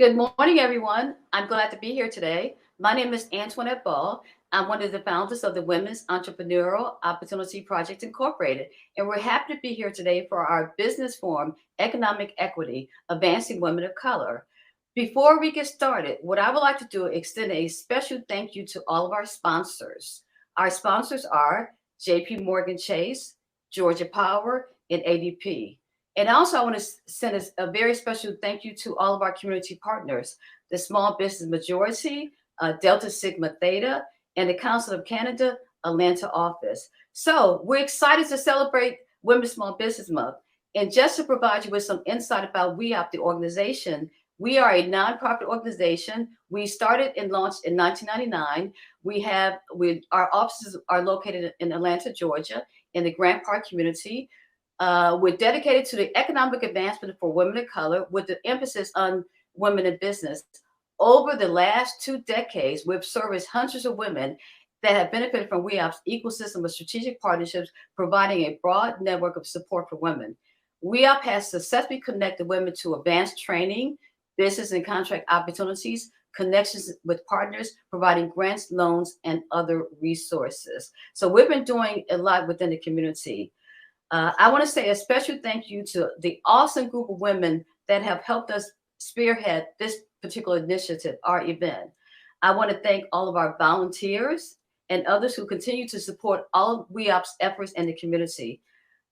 Good morning, everyone. I'm glad to be here today. My name is Antionette. I'm one of the founders of the Women's Entrepreneurial Opportunity Project Incorporated, and we're happy to be here today for our business forum, Economic Equity, Advancing Women of Color. Before we get started, what I would like to do is extend a special thank you to all of our sponsors. Our sponsors are JP Morgan Chase, Georgia Power, and ADP. And also, I want to send a very special thank you to all of our community partners, the Small Business Majority, Delta Sigma Theta, and the Council of Canada Atlanta office. So we're excited to celebrate Women's Small Business Month. And just to provide you with some insight about WEOP, the organization, we are a nonprofit organization. We started and launched in 1999. Our offices are located in Atlanta, Georgia, in the Grant Park community. We're dedicated to the economic advancement for women of color with the emphasis on women in business. Over the last 2 decades, we've serviced hundreds of women that have benefited from WEOP's ecosystem of strategic partnerships, providing a broad network of support for women. WEOP has successfully connected women to advanced training, business and contract opportunities, connections with partners, providing grants, loans, and other resources. So we've been doing a lot within the community. I want to say a special thank you to the awesome group of women that have helped us spearhead this particular initiative, our event. I want to thank all of our volunteers and others who continue to support all of WEOP's efforts in the community.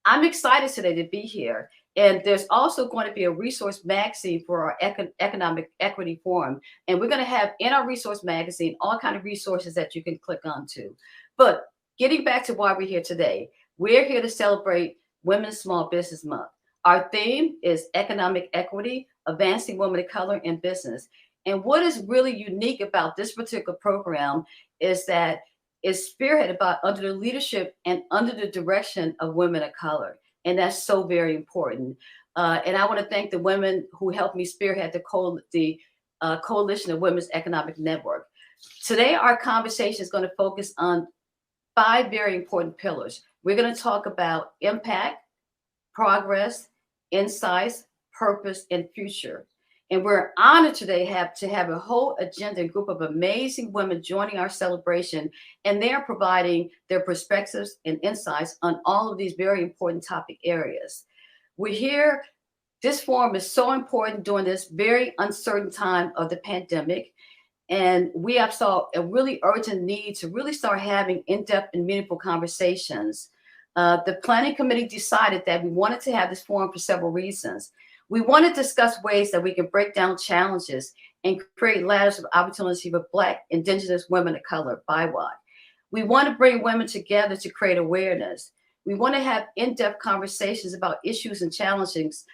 I'm excited today to be here. And there's also going to be a resource magazine for our Economic Equity Forum. And we're going to have in our resource magazine all kinds of resources that you can click onto. But getting back to why we're here today, we're here to celebrate Women's Small Business Month. Our theme is economic equity, advancing women of color in business. And what is really unique about this particular program is that it's spearheaded under the leadership and under the direction of women of color. And that's so very important. And I want to thank the women who helped me spearhead the Coalition of Women's Economic Network. Today, our conversation is going to focus on 5 very important pillars. We're going to talk about impact, progress, insights, purpose, and future. And we're honored today to have a whole agenda and group of amazing women joining our celebration, and they're providing their perspectives and insights on all of these very important topic areas. We're here. This forum is so important during this very uncertain time of the pandemic. And we have saw a really urgent need to really start having in-depth and meaningful conversations. The planning committee decided that we wanted to have this forum for several reasons. We want to discuss ways that we can break down challenges and create ladders of opportunity for Black, Indigenous women of color, BIWOC. We want to bring women together to create awareness. We want to have in-depth conversations about issues and challenges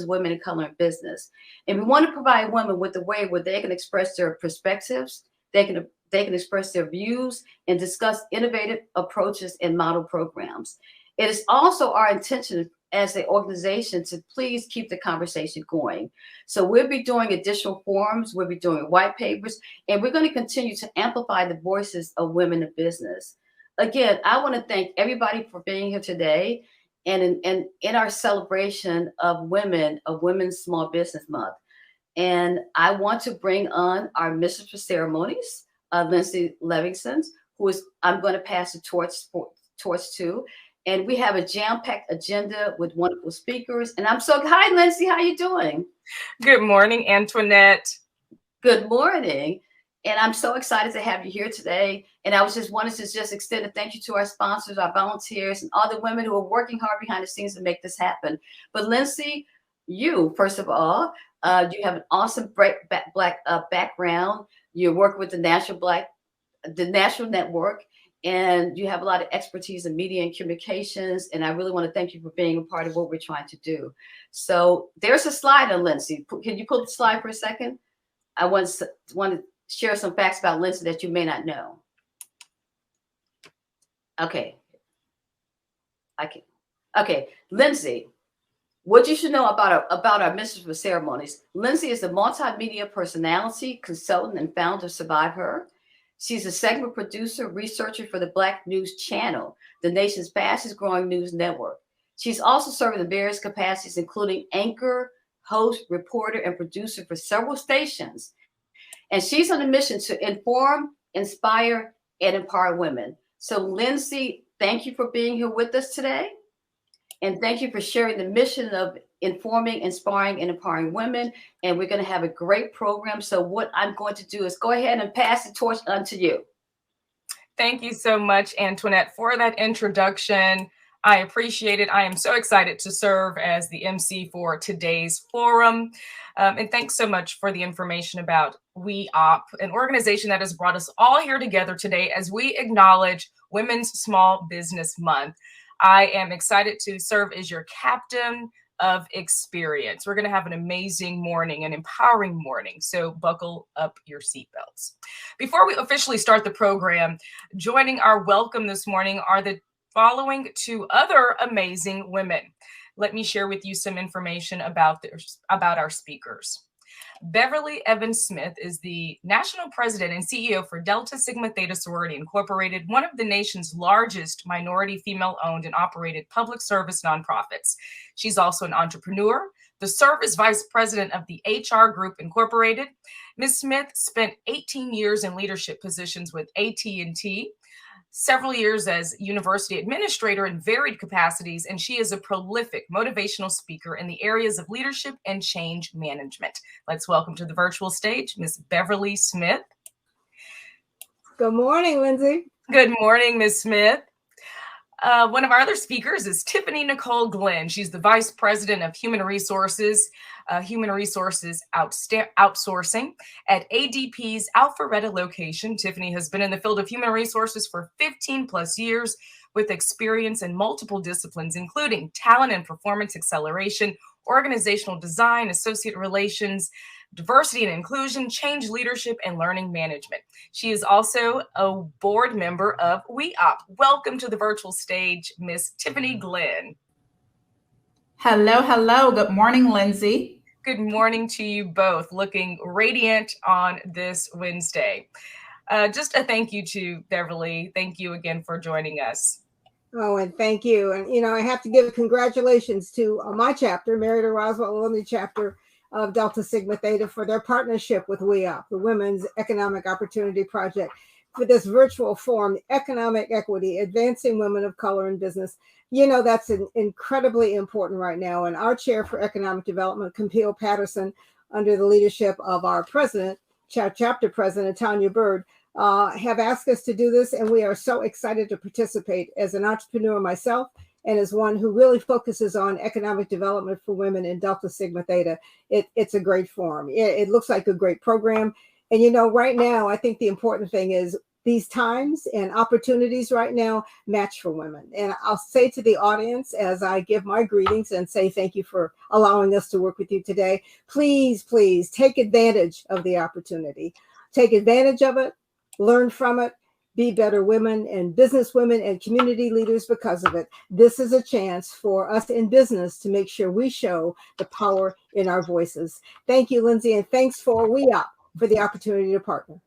women of color in business. And we want to provide women with a way where they can express their perspectives, they can express their views, and discuss innovative approaches and model programs. It is also our intention as an organization to please keep the conversation going. So we'll be doing additional forums, we'll be doing white papers, and we're going to continue to amplify the voices of women in business. Again, I want to thank everybody for being here today and in our celebration of Women's Small Business Month. And I want to bring on our Mistress for Ceremonies, Lindsay Levingston, I'm going to pass the torch to. And we have a jam-packed agenda with wonderful speakers. And hi, Lindsay, how you doing? Good morning, Antionette. Good morning. And I'm so excited to have you here today. And I wanted to extend a thank you to our sponsors, our volunteers, and all the women who are working hard behind the scenes to make this happen. But Lindsay, you, first of all, you have an awesome Black background. You work with the National Network, and you have a lot of expertise in media and communications. And I really want to thank you for being a part of what we're trying to do. So there's a slide on Lindsay. Can you pull the slide for a second? I want to share some facts about Lindsay that you may not know. Okay. Okay, Lindsay, what you should know about our Mistress for Ceremonies. Lindsay is a multimedia personality, consultant, and founder of Survive Her. She's a segment producer, researcher for the Black News Channel, the nation's fastest growing news network. She's also served in various capacities, including anchor, host, reporter, and producer for several stations. And she's on a mission to inform, inspire, and empower women. So Lindsay, thank you for being here with us today. And thank you for sharing the mission of informing, inspiring, and empowering women. And we're going to have a great program. So what I'm going to do is go ahead and pass the torch on to you. Thank you so much, Antionette, for that introduction. I appreciate it. I am so excited to serve as the MC for today's forum. And thanks so much for the information about WEOP, an organization that has brought us all here together today as we acknowledge Women's Small Business Month. I am excited to serve as your captain of experience. We're going to have an amazing morning, an empowering morning. So buckle up your seatbelts. Before we officially start the program, joining our welcome this morning are the following two other amazing women. Let me share with you some information about our speakers. Beverly Evans-Smith is the national president and CEO for Delta Sigma Theta Sorority Incorporated, one of the nation's largest minority female-owned and operated public service nonprofits. She's also an entrepreneur, the service vice president of the HR Group Incorporated. Ms. Smith spent 18 years in leadership positions with AT&T, several years as university administrator in varied capacities, and she is a prolific motivational speaker in the areas of leadership and change management. Let's welcome to the virtual stage, Ms. Beverly Smith. Good morning, Lindsay. Good morning, Ms. Smith. One of our other speakers is Tiffany Nicole Glenn. She's the Vice President of Human Resources Outsourcing at ADP's Alpharetta location. Tiffany has been in the field of human resources for 15 plus years with experience in multiple disciplines, including talent and performance acceleration, organizational design, associate relations, diversity and inclusion, change leadership, and learning management. She is also a board member of WEOP. Welcome to the virtual stage, Miss Tiffany Glenn. Hello, hello. Good morning, Lindsay. Good morning to you both. Looking radiant on this Wednesday. Just a thank you to Beverly. Thank you again for joining us. Oh, and thank you. And, I have to give congratulations to my chapter, Mary Roswell Alumni Chapter of Delta Sigma Theta, for their partnership with WEOP, the Women's Economic Opportunity Project, for this virtual forum, Economic Equity, Advancing Women of Color in Business. That's incredibly important right now. And our chair for economic development, Camille Patterson, under the leadership of our president, chapter president, Tanya Bird, have asked us to do this. And we are so excited to participate. As an entrepreneur myself, and as one who really focuses on economic development for women in Delta Sigma Theta, it's a great forum. It looks like a great program. And, right now, I think the important thing is these times and opportunities right now match for women. And I'll say to the audience, as I give my greetings and say thank you for allowing us to work with you today, please, please take advantage of the opportunity. Take advantage of it, learn from it, be better women and business women and community leaders because of it. This is a chance for us in business to make sure we show the power in our voices. Thank you, Lindsay, and thanks for WEOP for the opportunity to partner.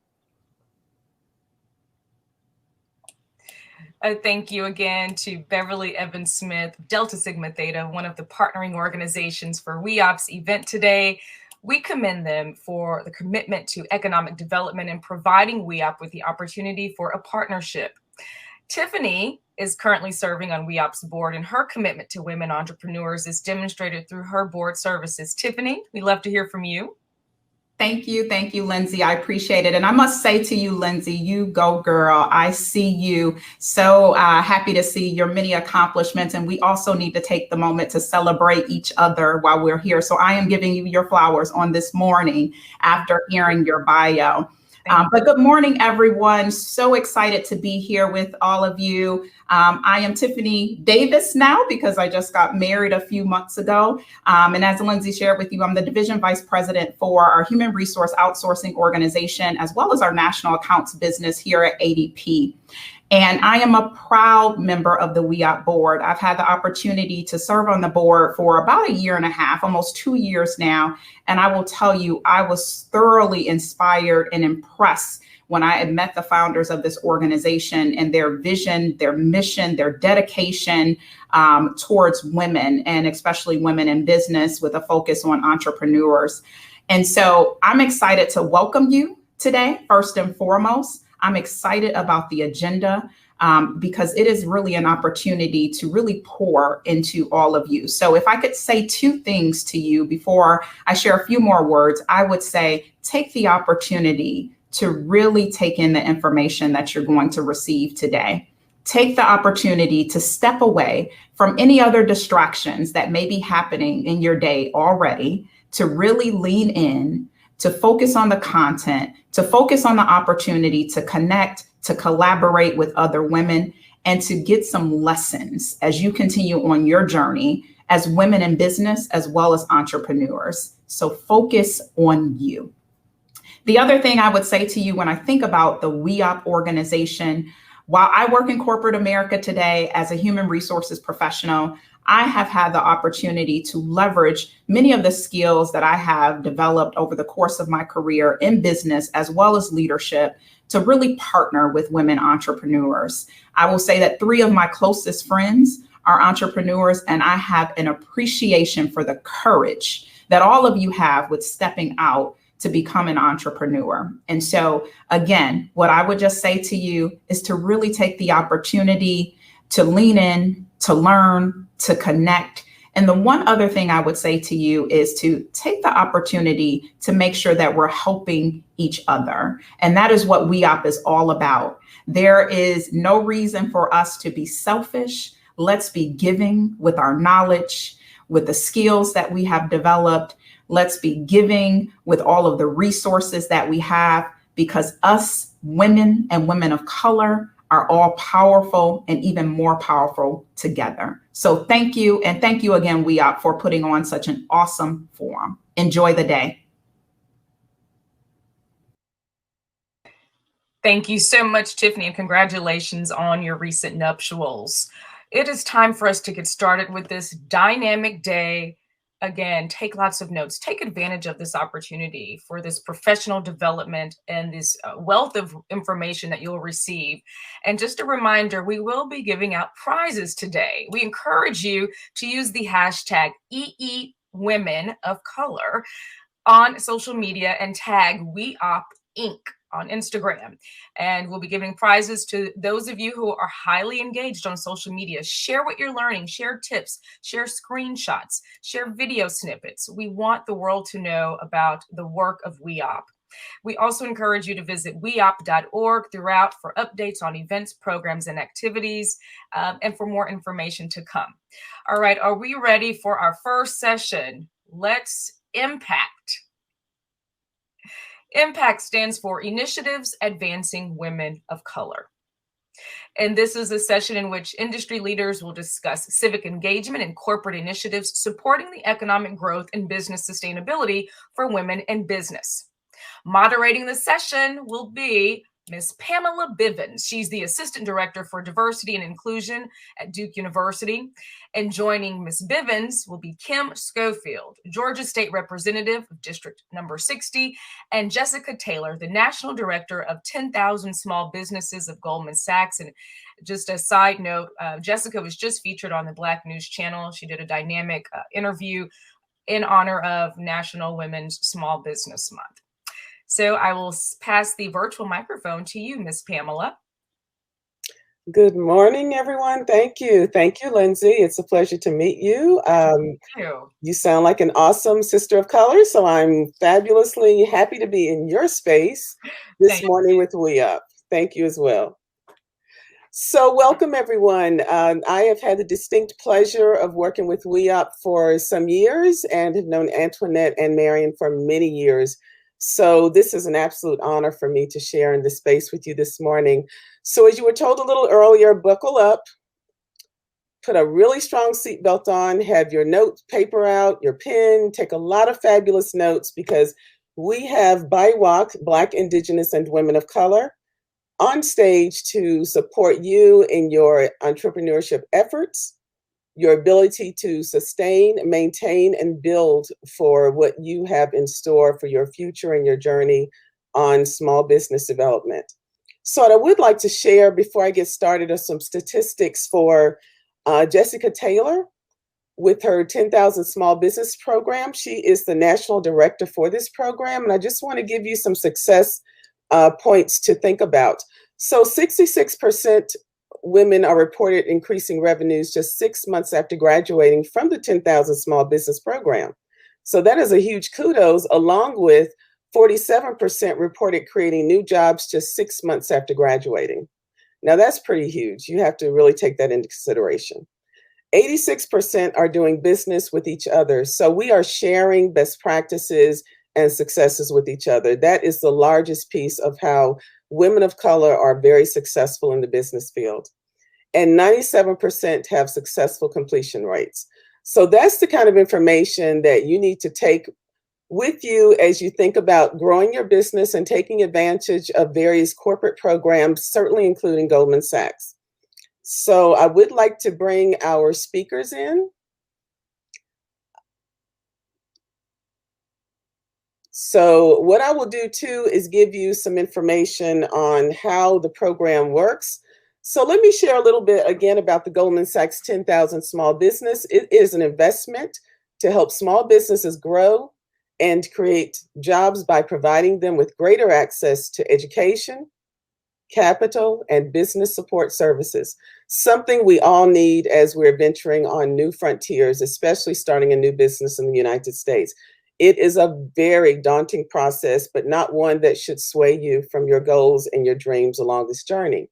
Thank you again to Beverly Evans-Smith, Delta Sigma Theta, one of the partnering organizations for WEOP's event today. We commend them for the commitment to economic development and providing WEOP with the opportunity for a partnership. Tiffany is currently serving on WEOP's board, and her commitment to women entrepreneurs is demonstrated through her board services. Tiffany, we'd love to hear from you. Thank you, Lindsay. I appreciate it. And I must say to you, Lindsay, you go girl. I see you. So happy to see your many accomplishments. And we also need to take the moment to celebrate each other while we're here. So I am giving you your flowers on this morning after hearing your bio. But good morning, everyone. So excited to be here with all of you. I am Tiffany Davis now because I just got married a few months ago. And as Lindsay shared with you, I'm the division vice president for our human resource outsourcing organization, as well as our national accounts business here at ADP. And I am a proud member of the WEOP board. I've had the opportunity to serve on the board for about 1.5 years, almost 2 years now. And I will tell you, I was thoroughly inspired and impressed when I had met the founders of this organization and their vision, their mission, their dedication towards women, and especially women in business with a focus on entrepreneurs. And so I'm excited to welcome you today. First and foremost, I'm excited about the agenda because it is really an opportunity to really pour into all of you. So if I could say two things to you before I share a few more words, I would say take the opportunity to really take in the information that you're going to receive today. Take the opportunity to step away from any other distractions that may be happening in your day already, to really lean in, to focus on the content, to focus on the opportunity to connect, to collaborate with other women, and to get some lessons as you continue on your journey as women in business as well as entrepreneurs. So focus on you. The other thing I would say to you when I think about the WEOP organization, while I work in corporate America today as a human resources professional, I have had the opportunity to leverage many of the skills that I have developed over the course of my career in business as well as leadership to really partner with women entrepreneurs. I will say that 3 of my closest friends are entrepreneurs, and I have an appreciation for the courage that all of you have with stepping out to become an entrepreneur. And so again, what I would just say to you is to really take the opportunity to lean in, to learn, to connect. And the one other thing I would say to you is to take the opportunity to make sure that we're helping each other. And that is what WEOP is all about. There is no reason for us to be selfish. Let's be giving with our knowledge, with the skills that we have developed. Let's be giving with all of the resources that we have, because us women and women of color are all powerful and even more powerful together. So thank you. And thank you again, WEOP, for putting on such an awesome forum. Enjoy the day. Thank you so much, Tiffany, and congratulations on your recent nuptials. It is time for us to get started with this dynamic day. Again, take lots of notes. Take advantage of this opportunity for this professional development and this wealth of information that you'll receive. And just a reminder, we will be giving out prizes today. We encourage you to use the hashtag #EEWomenOfColor on social media and tag WEOP Inc. on Instagram. And we'll be giving prizes to those of you who are highly engaged on social media. Share what you're learning, share tips, share screenshots, share video snippets. We want the world to know about the work of WEOP. We also encourage you to visit weop.org throughout for updates on events, programs, and activities, and for more information to come. All right, are we ready for our first session? Let's impact. IMPACT stands for Initiatives Advancing Women of Color. And this is a session in which industry leaders will discuss civic engagement and corporate initiatives supporting the economic growth and business sustainability for women in business. Moderating the session will be Ms. Pamela Bivens. She's the Assistant Director for Diversity and Inclusion at Duke University. And joining Ms. Bivens will be Kim Schofield, Georgia State Representative of District Number 60, and Jessica Taylor, the National Director of 10,000 Small Businesses of Goldman Sachs. And just a side note, Jessica was just featured on the Black News Channel. She did a dynamic interview in honor of National Women's Small Business Month. So I will pass the virtual microphone to you, Ms. Pamela. Good morning, everyone. Thank you. Thank you, Lindsay. It's a pleasure to meet you. Thank you. You sound like an awesome sister of color, so I'm fabulously happy to be in your space this morning with WEOP. Thank you as well. So welcome, everyone. I have had the distinct pleasure of working with WEOP for some years and have known Antionette and Marion for many years. So this is an absolute honor for me to share in this space with you this morning. So as you were told a little earlier, buckle up, put a really strong seatbelt on, have your note paper out, your pen, take a lot of fabulous notes, because we have BIWOC, Black, Indigenous, and Women of Color, on stage to support you in your entrepreneurship efforts, your ability to sustain, maintain, and build for what you have in store for your future and your journey on small business development. So what I would like to share before I get started are some statistics for Jessica Taylor with her 10,000 Small Business Program. She is the national director for this program, and I just want to give you some success points to think about. So 66% women are reported increasing revenues just 6 months after graduating from the 10,000 Small Business Program. So that is a huge kudos, along with 47% reported creating new jobs just 6 months after graduating. Now that's pretty huge. You have to really take that into consideration. 86% are doing business with each other. So we are sharing best practices and successes with each other. That is the largest piece of how women of color are very successful in the business field. And 97% have successful completion rates. So that's the kind of information that you need to take with you as you think about growing your business and taking advantage of various corporate programs, certainly including Goldman Sachs. So I would like to bring our speakers in. So what I will do too is give you some information on how the program works. So let me share a little bit again about the Goldman Sachs 10,000 Small Business. It is an investment to help small businesses grow and create jobs by providing them with greater access to education, capital, and business support services, something we all need as we're venturing on new frontiers, especially starting a new business in the United States. It is a very daunting process, but not one that should sway you from your goals and your dreams along this journey.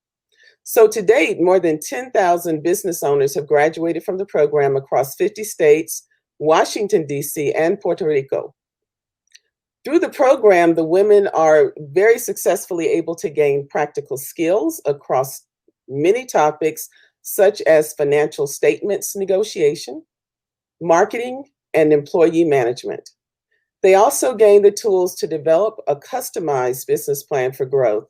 So to date, more than 10,000 business owners have graduated from the program across 50 states, Washington, D.C., and Puerto Rico. Through the program, the women are very successfully able to gain practical skills across many topics, such as financial statements negotiation, marketing, and employee management. They also gain the tools to develop a customized business plan for growth.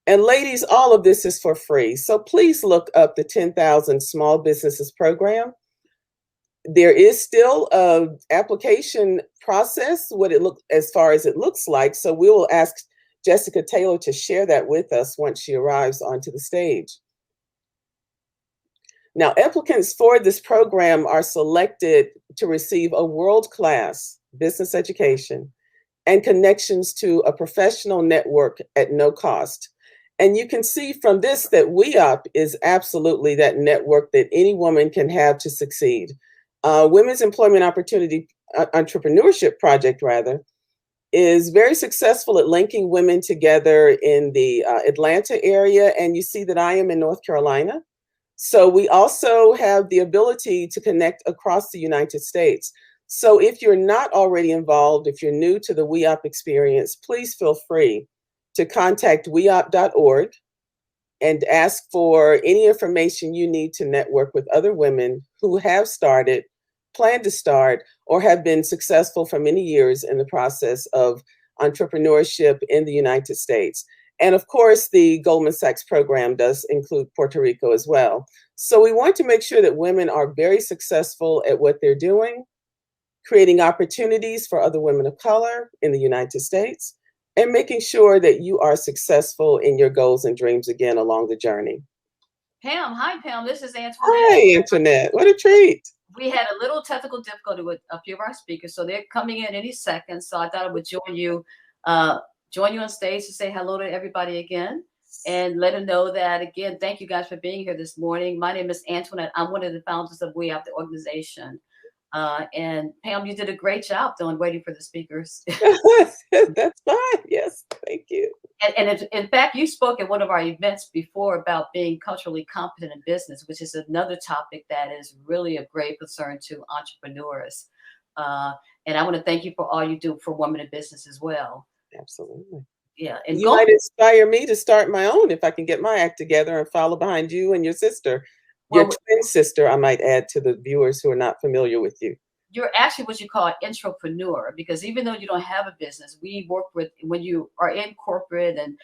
And ladies, all of this is for free. So please look up the 10,000 Small Businesses Program. There is still an application process, as far as it looks like. So we will ask Jessica Taylor to share that with us once she arrives onto the stage. Now, applicants for this program are selected to receive a world-class business education and connections to a professional network at no cost. And you can see from this that WEOP is absolutely that network that any woman can have to succeed. Women's Employment Opportunity Entrepreneurship Project, is very successful at linking women together in the Atlanta area. And you see that I am in North Carolina. So we also have the ability to connect across the United States. So if you're not already involved, if you're new to the WEOP experience, please feel free to contact weop.org and ask for any information you need to network with other women who have started, plan to start, or have been successful for many years in the process of entrepreneurship in the United States. And of course, the Goldman Sachs program does include Puerto Rico as well. So we want to make sure that women are very successful at what they're doing, creating opportunities for other women of color in the United States, and making sure that you are successful in your goals and dreams again along the journey. Pam, hi Pam, this is Antionette. Hi Antionette, what a treat. We had a little technical difficulty with a few of our speakers, so they're coming in any second. So I thought I would join you on stage to say hello to everybody again and let them know that, again, thank you guys for being here this morning. My name is Antionette. I'm one of the founders of WEOP, the organization. And Pam, you did a great job waiting for the speakers. That's fine. Yes, thank you. And in fact, you spoke at one of our events before about being culturally competent in business, which is another topic that is really of great concern to entrepreneurs. And I want to thank you for all you do for women in business as well. Absolutely. Yeah. And you might inspire me to start my own if I can get my act together and follow behind you and your sister. Your twin sister, I might add to the viewers who are not familiar with you. You're actually what you call an intrapreneur, because even though you don't have a business, we work with, when you are in corporate and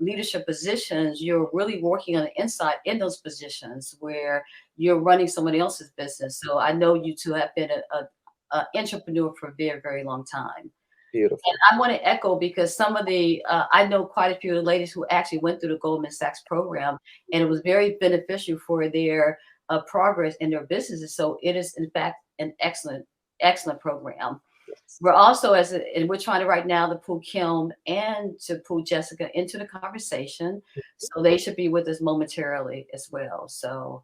leadership positions, you're really working on the inside in those positions where you're running someone else's business. So I know you two have been an entrepreneur for a very, very long time. Beautiful. And I want to echo, because some of the, I know quite a few of the ladies who actually went through the Goldman Sachs program, and it was very beneficial for their progress in their businesses. So it is, in fact, an excellent program. Yes. We're also, and we're trying to right now to pull Kim and to pull Jessica into the conversation. So they should be with us momentarily as well. So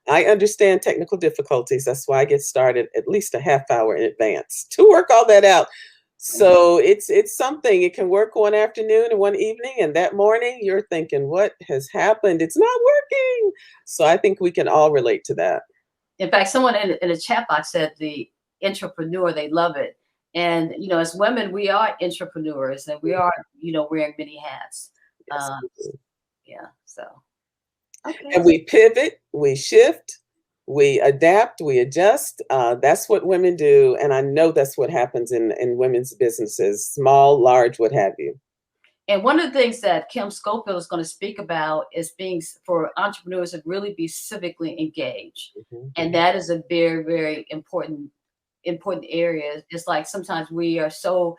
I understand technical difficulties. That's why I get started at least a half hour in advance to work all that out. So it's something. It can work one afternoon and one evening, and that morning you're thinking, what has happened? It's not working. So I think we can all relate to that. in fact, someone in the chat box said the entrepreneur, they love it. And, you know, as women, we are entrepreneurs, and we are, you know, wearing many hats. Yes, Yeah. So. Okay. and we pivot, we shift, we adapt, we adjust. That's what women do. And I know that's what happens in women's businesses, small, large, what have you. And one of the things that Kim Schofield is going to speak about is being, for entrepreneurs to really be civically engaged. Mm-hmm. And that is a very, very important area. It's like sometimes we are so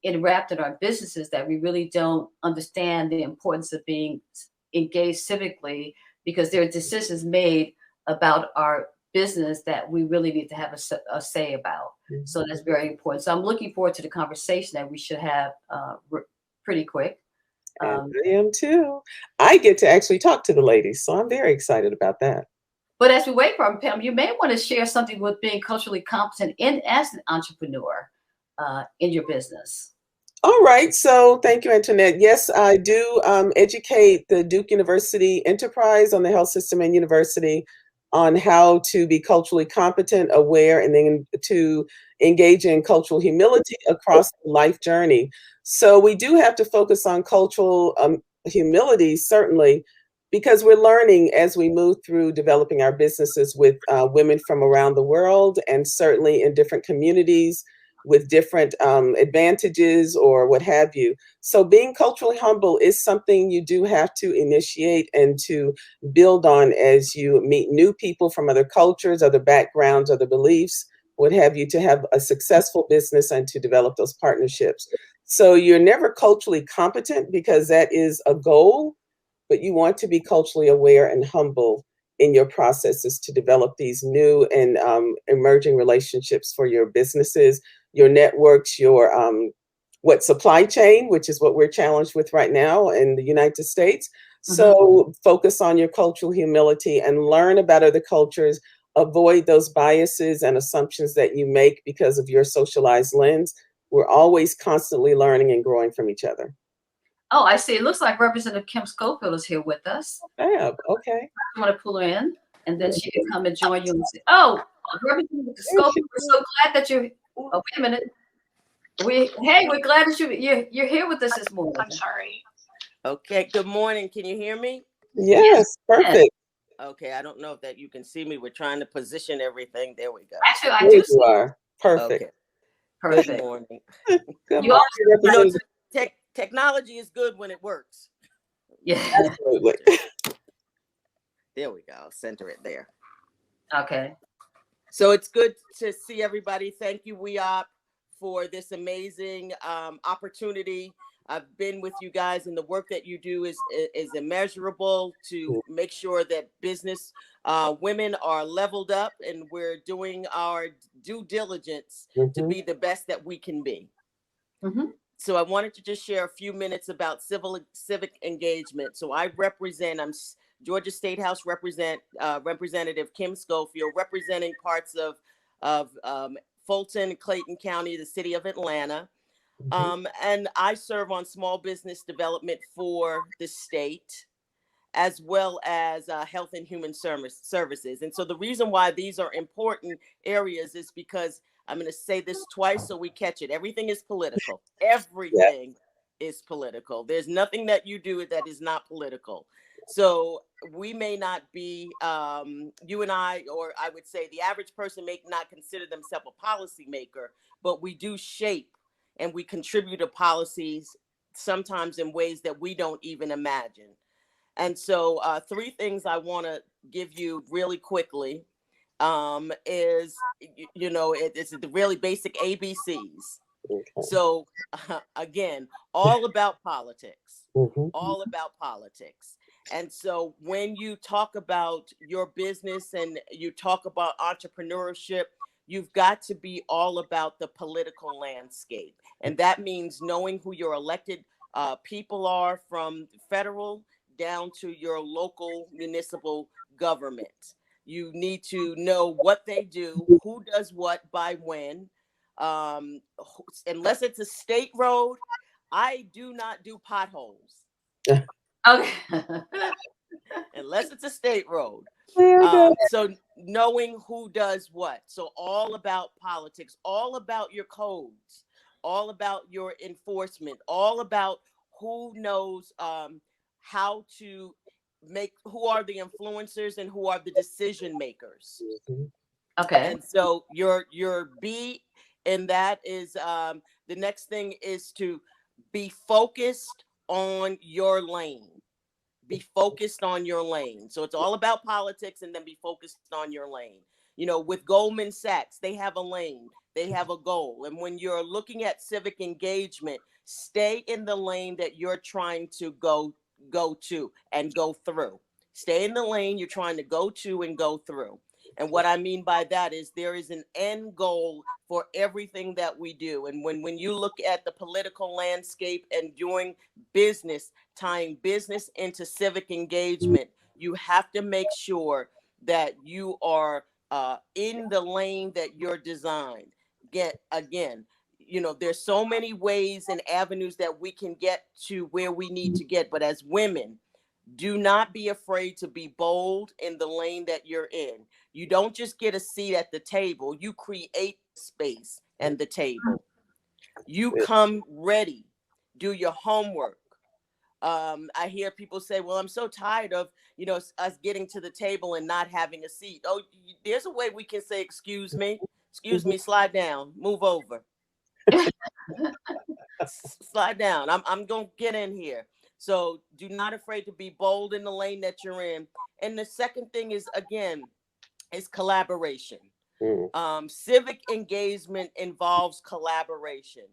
enwrapped in our businesses that we really don't understand the importance of being engaged civically, because there are decisions made about our business that we really need to have a say about. Mm-hmm. So that's very important. So I'm looking forward to the conversation that we should have pretty quick. I am too. I get to actually talk to the ladies, so I'm very excited about that. But as we wait for Pam, you may want to share something with being culturally competent as an entrepreneur in your business. All right. So thank you, Antionette. Yes, I do educate the Duke University enterprise on the health system and university on how to be culturally competent, aware, and then to engage in cultural humility across the life journey. So we do have to focus on cultural humility, certainly, because we're learning as we move through developing our businesses with women from around the world, and certainly in different communities with different advantages or what have you. So being culturally humble is something you do have to initiate and to build on as you meet new people from other cultures, other backgrounds, other beliefs, what have you, to have a successful business and to develop those partnerships. So you're never culturally competent, because that is a goal, but you want to be culturally aware and humble in your processes to develop these new and emerging relationships for your businesses, your networks, your supply chain, which is what we're challenged with right now in the United States. Mm-hmm. So focus on your cultural humility and learn about other cultures. Avoid those biases and assumptions that you make because of your socialized lens. We're always constantly learning and growing from each other. Oh, I see. It looks like Representative Kim Schofield is here with us. Yeah, okay. I want to pull her in, and then she can come and join you. And say, oh, Representative Schofield, we're so glad that you're. Oh, wait a minute. We're glad that you're here with us this morning. I'm sorry. Okay. Good morning. Can you hear me? Yes, perfect. Okay. I don't know if that you can see me. We're trying to position everything. There we go. Actually, I do. You are perfect. Okay. Perfect. Good morning. Good morning, technology is good when it works. Yeah. Absolutely. There we go. Center it there. Okay. So it's good to see everybody. Thank you, WEOP, for this amazing opportunity. I've been with you guys, and the work that you do is immeasurable to make sure that business women are leveled up, and we're doing our due diligence to be the best that we can be. Mm-hmm. So I wanted to just share a few minutes about civic engagement. So I'm Georgia State House Representative Kim Schofield, representing parts of Fulton, Clayton County, the city of Atlanta. And I serve on small business development for the state, as well as health and human services. And so the reason why these are important areas is because I'm going to say this twice so we catch it. Everything is political. Everything is political. There's nothing that you do that is not political. So we may not be, you and I, or I would say the average person may not consider themselves a policymaker, but we do shape and we contribute to policies sometimes in ways that we don't even imagine. And so 3 things I want to give you really quickly is, it's the really basic ABCs. Okay. So again, all about politics, Mm-hmm. all about politics. And so when you talk about your business and you talk about entrepreneurship, you've got to be all about the political landscape. And that means knowing who your elected people are, from federal down to your local municipal government. You need to know what they do, who does what by when. Um, Unless it's a state road, I do not do potholes Okay. unless it's a state road. Okay. So knowing who does what. So all about politics, all about your codes, all about your enforcement, all about who knows how to make, who are the influencers and who are the decision makers. Mhm. Okay. And so your B in that is the next thing is to be focused on your lane. Be focused on your lane. So it's all about politics, and then be focused on your lane. You know, with Goldman Sachs, they have a lane, they have a goal. And when you're looking at civic engagement, stay in the lane that you're trying to go to and go through. Stay in the lane you're trying to go to and go through. And what I mean by that is there is an end goal for everything that we do. And when you look at the political landscape and doing business, tying business into civic engagement, you have to make sure that you are in the lane that you're designed. Again, you know, there's so many ways and avenues that we can get to where we need to get. But as women, do not be afraid to be bold in the lane that you're in. You don't just get a seat at the table, you create space and the table. You come ready, do your homework. I hear people say, well, I'm so tired of, you know, us getting to the table and not having a seat. Oh, there's a way we can say, excuse me, slide down, move over, slide down. I'm going to get in here. So do not afraid to be bold in the lane that you're in. And the second thing is, again, is collaboration. Civic engagement involves collaboration.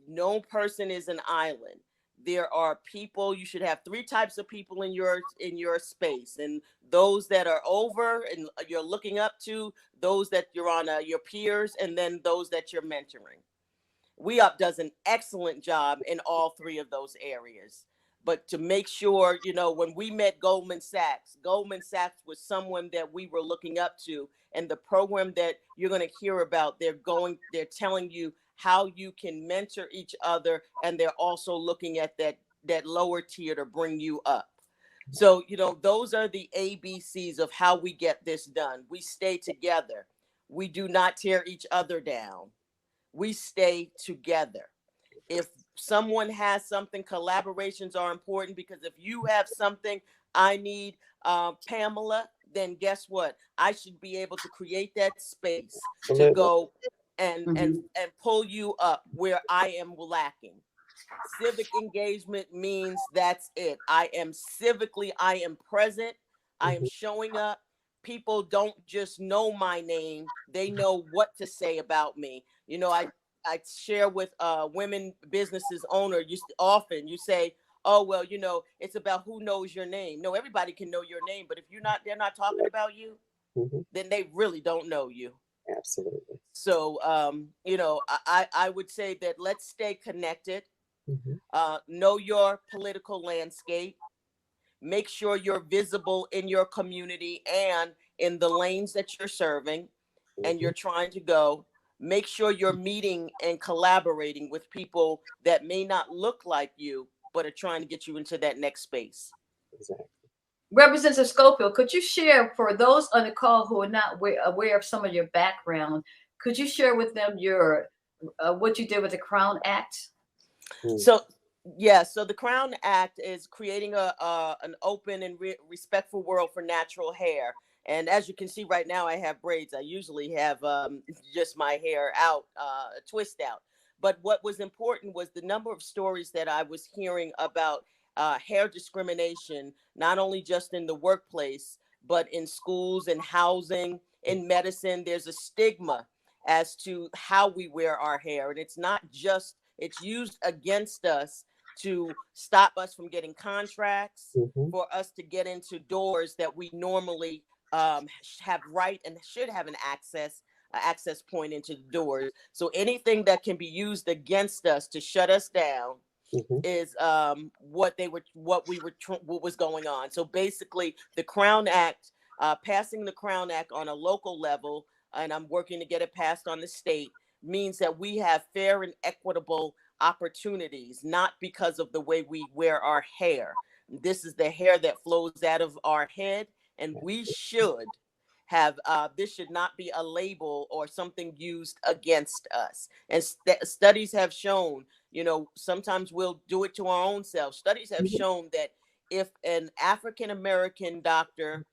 No person is an island. There are people. You should have three types of people in your space, and those that are over and you're looking up to, those that you're on your peers, and then those that you're mentoring. WEOP does an excellent job in all three of those areas. But to make sure, you know, when we met Goldman Sachs was someone that we were looking up to. And the program that you're going to hear about, they're telling you how you can mentor each other. And they're also looking at that lower tier to bring you up. So, you know, those are the ABCs of how we get this done. We stay together. We do not tear each other down. We stay together. If someone has something, collaborations are important, because if you have something, I need Pamela, then guess what? I should be able to create that space to go and pull you up where I am lacking. Civic engagement means that's it. I am present. I am showing up. People don't just know my name, they know what to say about me. You know, I share with women businesses owner, you say, oh, well, you know, it's about who knows your name. No, everybody can know your name, but if they're not talking about you, then they really don't know you. Absolutely. So, you know, I would say that let's stay connected. Know your political landscape. Make sure you're visible in your community and in the lanes that you're serving and you're trying to go. Make sure you're meeting and collaborating with people that may not look like you, but are trying to get you into that next space. Exactly. Representative Schofield, could you share, for those on the call who are not aware of some of your background, could you share with them your what you did with the Crown Act? So the Crown Act is creating an open and respectful world for natural hair. And as you can see right now, I have braids. I usually have just my hair out, twist out. But what was important was the number of stories that I was hearing about hair discrimination, not only just in the workplace, but in schools and housing, in medicine. There's a stigma. as to how we wear our hair. And it's not just, it's used against us to stop us from getting contracts, for us to get into doors that we normally have right and should have an access point into the doors. So anything that can be used against us to shut us down is what was going on. So basically, the Crown Act, passing the Crown Act on a local level, and I'm working to get it passed on the state, means that we have fair and equitable opportunities, not because of the way we wear our hair. This is the hair that flows out of our head, and we should have this should not be a label or something used against us. And studies have shown, sometimes we'll do it to our own selves. Studies have shown that if an African American doctor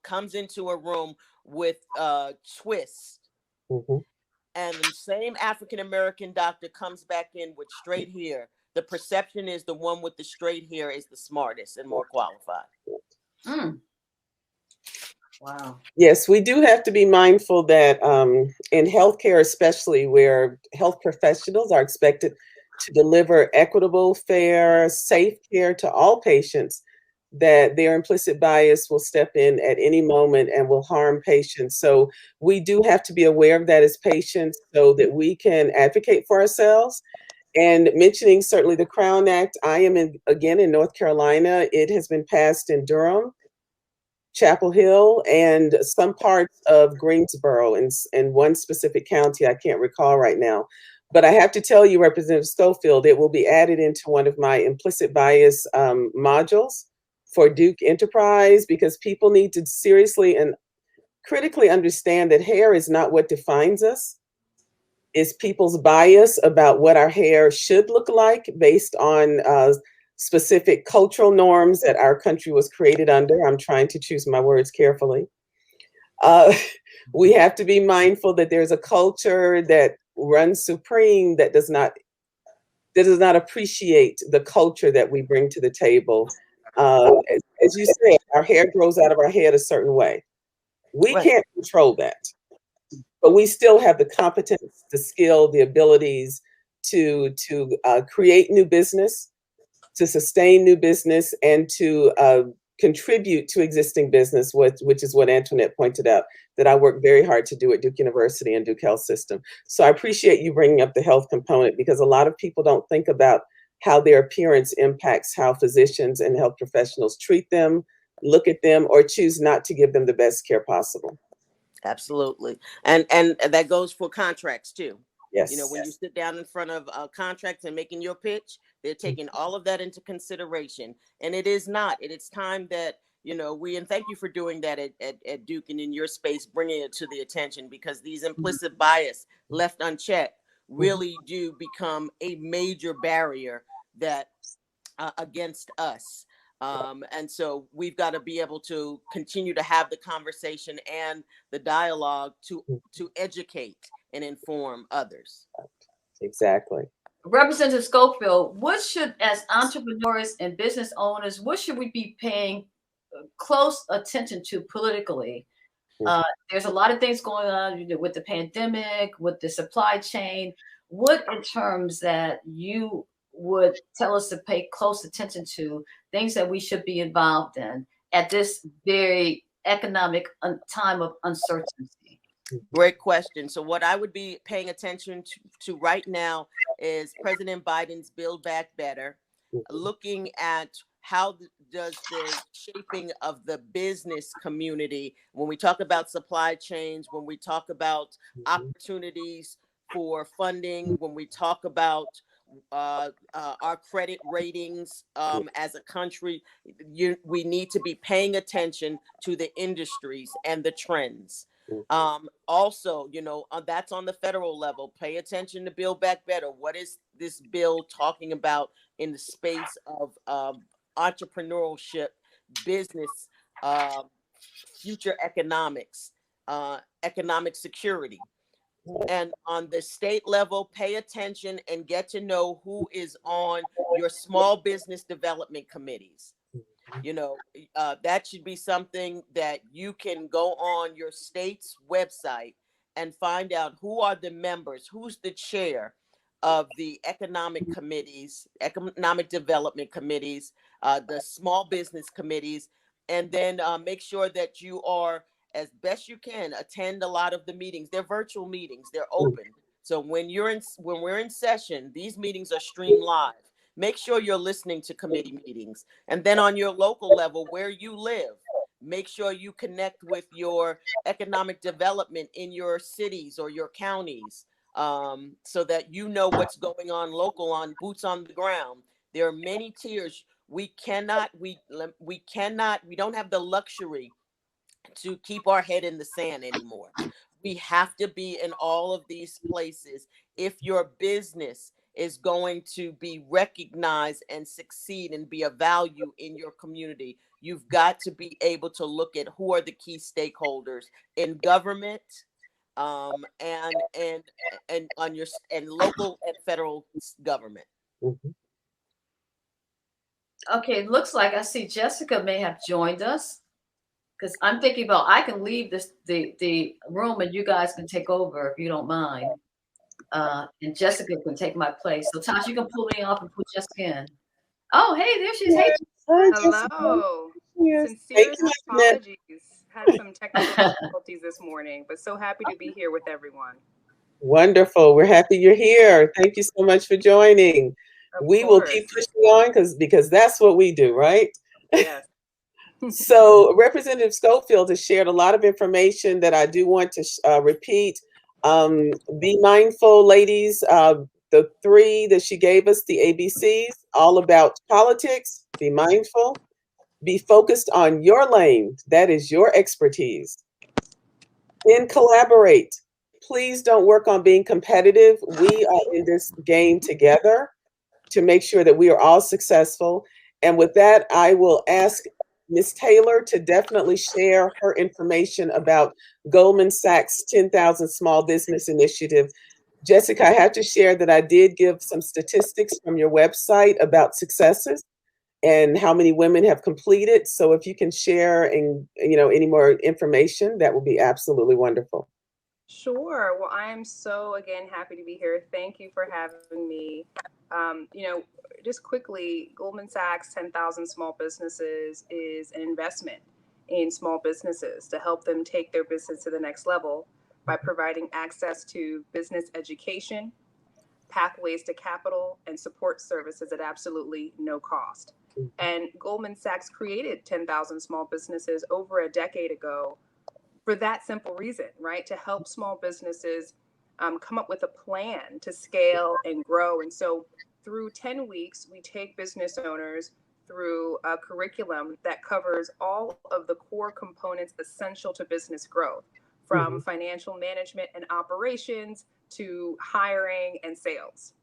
comes into a room with twists, and the same African American doctor comes back in with straight hair, the perception is the one with the straight hair is the smartest and more qualified. Wow. Yes, we do have to be mindful that in healthcare, especially where health professionals are expected to deliver equitable, fair, safe care to all patients, that their implicit bias will step in at any moment and will harm patients. So we do have to be aware of that as patients so that we can advocate for ourselves. And mentioning certainly the Crown Act, I am again in North Carolina. It has been passed in Durham, Chapel Hill, and some parts of Greensboro, in one specific county I can't recall right now. But I have to tell you, Representative Schofield, it will be added into one of my implicit bias modules for Duke Enterprise, because people need to seriously and critically understand that hair is not what defines us. It's people's bias about what our hair should look like based on specific cultural norms that our country was created under. I'm trying to choose my words carefully. We have to be mindful that there's a culture that runs supreme that does not appreciate the culture that we bring to the table. As you said, our hair grows out of our head a certain way. We can't control that, but we still have the competence, the skill, the abilities to create new business, to sustain new business, and to contribute to existing business, which is what Antionette pointed out, that I work very hard to do at Duke University and Duke Health System. So I appreciate you bringing up the health component, because a lot of people don't think about how their appearance impacts how physicians and health professionals treat them, look at them, or choose not to give them the best care possible. Absolutely. And that goes for contracts too. Yes. When you sit down in front of contracts and making your pitch, they're taking all of that into consideration. And it is time that, and thank you for doing that at Duke and in your space, bringing it to the attention, because these implicit bias left unchecked really do become a major barrier that against us. And so we've got to be able to continue to have the conversation and the dialogue to educate and inform others. Exactly. Representative Schofield, as entrepreneurs and business owners, what should we be paying close attention to politically? There's a lot of things going on with the pandemic, with the supply chain. What in terms that you would tell us to pay close attention to, things that we should be involved in at this very economic time of uncertainty? Great question. So what I would be paying attention to right now is President Biden's Build Back Better, looking at how does the shaping of the business community, when we talk about supply chains, when we talk about opportunities for funding, when we talk about our credit ratings as a country, we need to be paying attention to the industries and the trends. Also, that's on the federal level. Pay attention to Build Back Better. What is this bill talking about in the space of entrepreneurship, business, future economics, economic security? And on the state level, pay attention and get to know who is on your small business development committees. That should be something that you can go on your state's website and find out who are the members, who's the chair of the economic committees, economic development committees, the small business committees, and then make sure that you are, as best you can, attend a lot of the meetings. They're virtual meetings, they're open. So when we're in session, these meetings are streamed live. Make sure you're listening to committee meetings. And then on your local level, where you live, make sure you connect with your economic development in your cities or your counties, so that you know what's going on local, on boots on the ground. There are many tiers. We don't have the luxury to keep our head in the sand anymore. We have to be in all of these places if your business is going to be recognized and succeed and be a value in your community. You've got to be able to look at who are the key stakeholders in government, and on your and local and federal government. Mhm. Okay, it looks like I see Jessica may have joined us, because I'm thinking about I can leave the room and you guys can take over if you don't mind. And Jessica can take my place. So Tosh, you can pull me off and put Jessica in. Oh, hey, there she is. Hey, Hi, Jessica. Hello. Yes. Sincere Thank you, Antionette. apologies. Had some technical difficulties this morning, but so happy to be here with everyone. Wonderful. We're happy you're here. Thank you so much for joining. Of We will course. keep pushing on because that's what we do, right? Yes. So Representative Schofield has shared a lot of information that I do want to repeat. Be mindful, ladies. The three that she gave us, the ABCs, all about politics. Be mindful. Be focused on your lane. That is your expertise. Then collaborate. Please don't work on being competitive. We are in this game together to make sure that we are all successful. And with that, I will ask Ms. Taylor to definitely share her information about Goldman Sachs 10,000 Small Business Initiative. Jessica, I have to share that I did give some statistics from your website about successes and how many women have completed. So if you can share and any more information, that would be absolutely wonderful. Sure. Well, I am so, again, happy to be here. Thank you for having me. Just quickly, Goldman Sachs 10,000 Small Businesses is an investment in small businesses to help them take their business to the next level by providing access to business education, pathways to capital, and support services at absolutely no cost. And Goldman Sachs created 10,000 small businesses over a decade ago for that simple reason, right? To help small businesses come up with a plan to scale and grow. And so through 10 weeks, we take business owners through a curriculum that covers all of the core components essential to business growth, from financial management and operations to hiring and sales.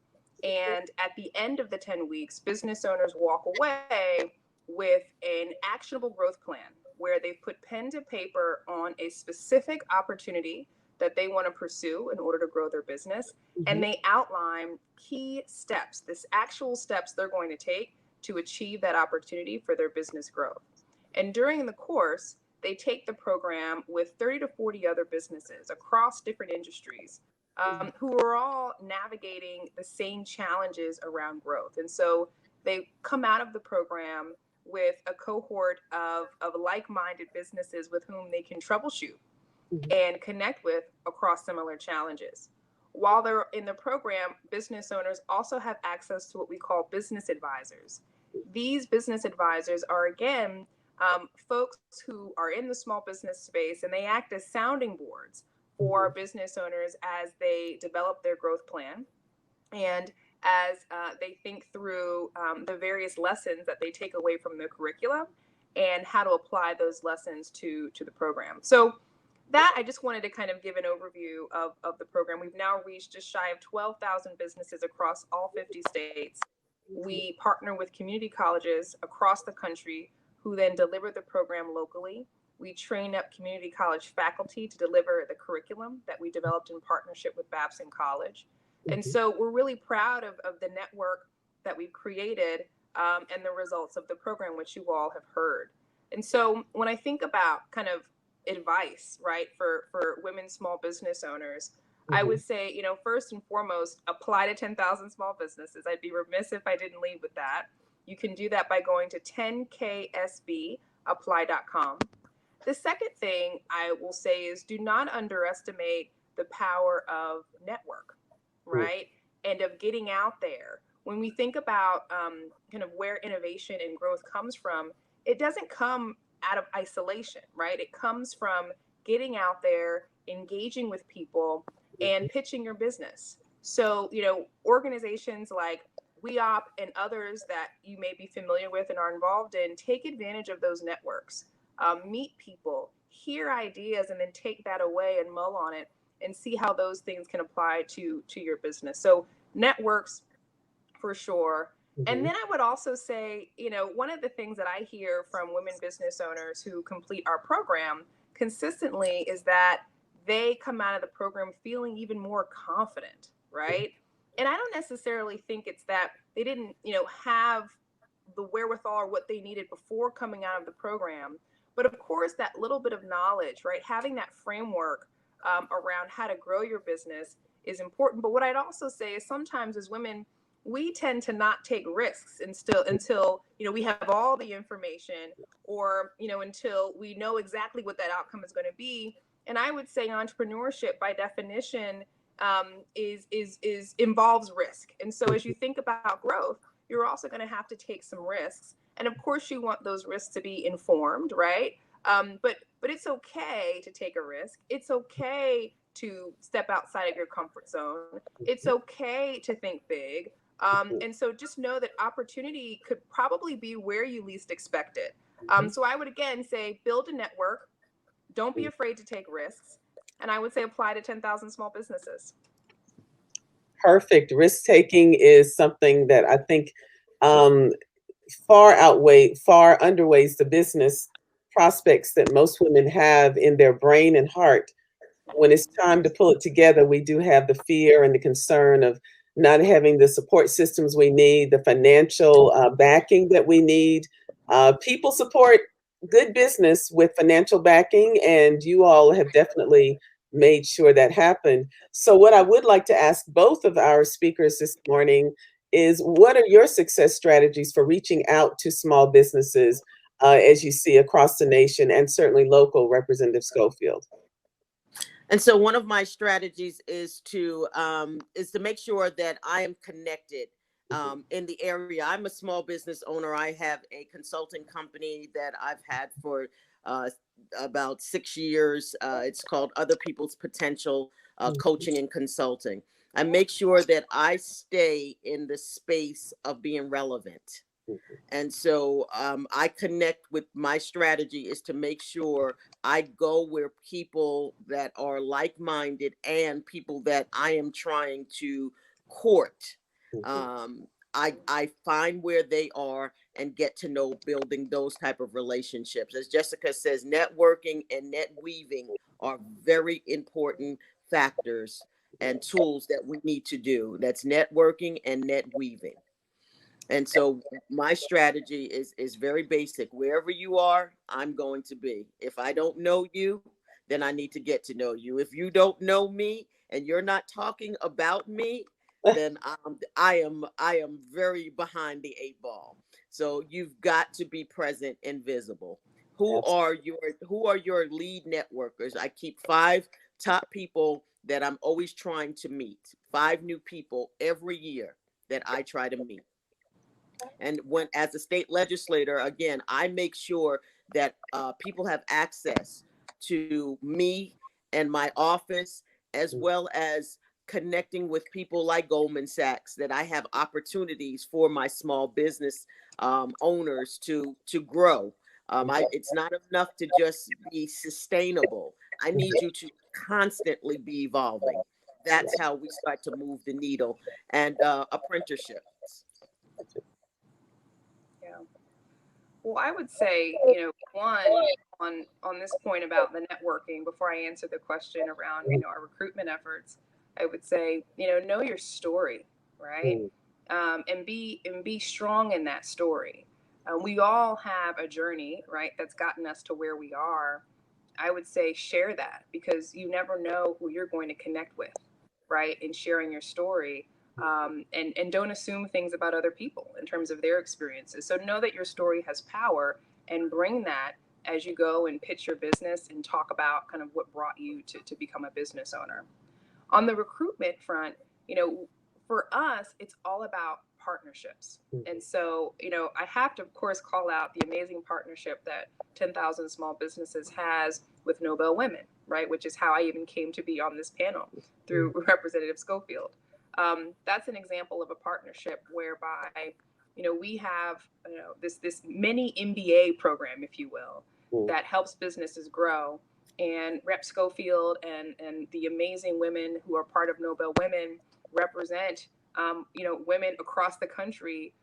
And at the end of the 10 weeks, business owners walk away with an actionable growth plan where they've put pen to paper on a specific opportunity that they want to pursue in order to grow their business. And they outline key steps, this actual steps they're going to take to achieve that opportunity for their business growth. And during the course, they take the program with 30 to 40 other businesses across different industries who are all navigating the same challenges around growth. And so they come out of the program with a cohort of like-minded businesses with whom they can troubleshoot and connect with across similar challenges. While they're in the program, business owners also have access to what we call business advisors. These business advisors are, again, folks who are in the small business space, and they act as sounding boards for business owners as they develop their growth plan and as they think through the various lessons that they take away from their curriculum and how to apply those lessons to the program. So that, I just wanted to kind of give an overview of the program. We've now reached just shy of 12,000 businesses across all 50 states. We partner with community colleges across the country who then deliver the program locally. We train up community college faculty to deliver the curriculum that we developed in partnership with Babson College. And so we're really proud of the network that we've created and the results of the program, which you all have heard. And so when I think about kind of advice, right, for women small business owners, I would say, first and foremost, apply to 10,000 small businesses. I'd be remiss if I didn't lead with that. You can do that by going to 10ksbapply.com. The second thing I will say is do not underestimate the power of network, right? And of getting out there. When we think about kind of where innovation and growth comes from, it doesn't come out of isolation, right? It comes from getting out there, engaging with people, and pitching your business. So, organizations like WEOP and others that you may be familiar with and are involved in, take advantage of those networks. Meet people, hear ideas, and then take that away and mull on it and see how those things can apply to your business. So networks for sure. And then I would also say, one of the things that I hear from women business owners who complete our program consistently is that they come out of the program feeling even more confident, right? And I don't necessarily think it's that they didn't, have the wherewithal or what they needed before coming out of the program. But of course, that little bit of knowledge, right? Having that framework around how to grow your business is important. But what I'd also say is sometimes as women, we tend to not take risks until we have all the information, or until we know exactly what that outcome is going to be. And I would say entrepreneurship, by definition, involves risk. And so as you think about growth, you're also going to have to take some risks. And of course, you want those risks to be informed, right? But it's okay to take a risk. It's okay to step outside of your comfort zone. It's okay to think big. And so just know that opportunity could probably be where you least expect it. So I would again say build a network. Don't be afraid to take risks. And I would say apply to 10,000 small businesses. Perfect. Risk taking is something that I think far underweighs the business prospects that most women have in their brain and heart. When it's time to pull it together, we do have the fear and the concern of not having the support systems we need, the financial backing that we need. People support good business with financial backing, and you all have definitely made sure that happened. So what I would like to ask both of our speakers this morning is, what are your success strategies for reaching out to small businesses as you see across the nation, and certainly local, Representative Schofield? And so one of my strategies is to make sure that I am connected in the area. I'm a small business owner. I have a consulting company that I've had for about 6 years. It's called Other People's Potential Coaching and Consulting. I make sure that I stay in the space of being relevant. And so I connect with, my strategy is to make sure I go where people that are like-minded and people that I am trying to court. I find where they are and get to know, building those type of relationships. As Jessica says, networking and net weaving are very important factors and tools that we need to do. That's networking and net weaving. And so my strategy is very basic. Wherever you are, I'm going to be. If I don't know you, then I need to get to know you. If you don't know me and you're not talking about me, then I am very behind the 8 ball. So you've got to be present and visible. Who are your lead networkers? I keep 5 top people that I'm always trying to meet. 5 new people every year that I try to meet. And when, as a state legislator, again, I make sure that people have access to me and my office, as well as connecting with people like Goldman Sachs, that I have opportunities for my small business owners to grow. It's not enough to just be sustainable. I need you to constantly be evolving. That's how we start to move the needle. And apprenticeships. Well, I would say, one, on this point about the networking, before I answer the question around, our recruitment efforts, I would say, know your story, right? And be strong in that story. We all have a journey, right, that's gotten us to where we are. I would say share that, because you never know who you're going to connect with, right? In sharing your story. And don't assume things about other people in terms of their experiences. So know that your story has power, and bring that as you go and pitch your business and talk about kind of what brought you to become a business owner. On the recruitment front, for us, it's all about partnerships. And so, I have to, of course, call out the amazing partnership that 10,000 Small Businesses has with Nobel Women, right? Which is how I even came to be on this panel through Representative Schofield. That's an example of a partnership whereby, we have, this mini MBA program, if you will, that helps businesses grow. And Rep Schofield and the amazing women who are part of Nobel Women represent, women across the country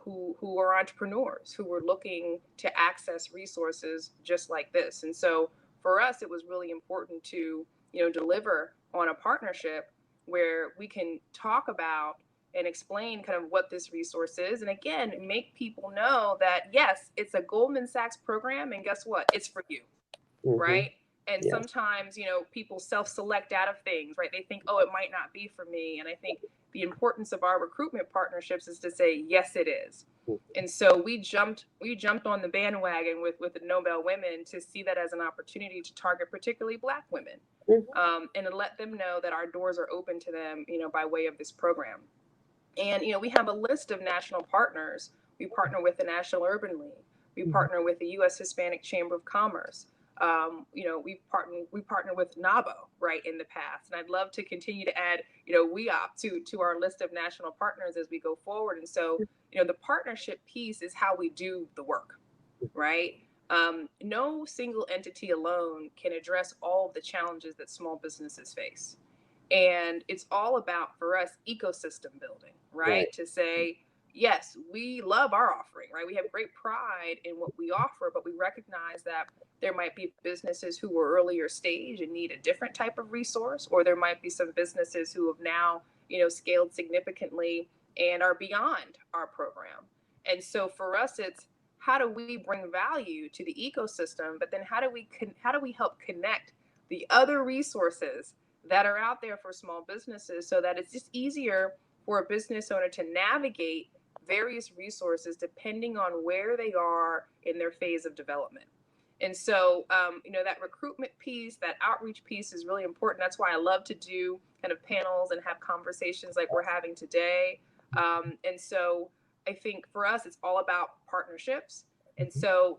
who are entrepreneurs, who are looking to access resources just like this. And so for us, it was really important to, deliver on a partnership where we can talk about and explain kind of what this resource is. And again, make people know that, yes, it's a Goldman Sachs program. And guess what? It's for you, right? And sometimes, people self-select out of things, right? They think, oh, it might not be for me. And I think the importance of our recruitment partnerships is to say, yes, it is. And so we jumped on the bandwagon with the Nobel Women to see that as an opportunity to target particularly Black women, and to let them know that our doors are open to them, by way of this program. And, we have a list of national partners. We partner with the National Urban League. We partner with the U.S. Hispanic Chamber of Commerce. We partnered with NABO, right, in the past. And I'd love to continue to add, WEOP to our list of national partners as we go forward. And so, the partnership piece is how we do the work, right? No single entity alone can address all of the challenges that small businesses face. And it's all about, for us, ecosystem building, right? To say, yes, we love our offering, right? We have great pride in what we offer, but we recognize that there might be businesses who were earlier stage and need a different type of resource, or there might be some businesses who have now, scaled significantly and are beyond our program. And so for us, it's how do we bring value to the ecosystem, but then how do we help connect the other resources that are out there for small businesses so that it's just easier for a business owner to navigate various resources depending on where they are in their phase of development. And so, that recruitment piece, that outreach piece is really important. That's why I love to do kind of panels and have conversations like we're having today. And so I think for us, it's all about partnerships. And so,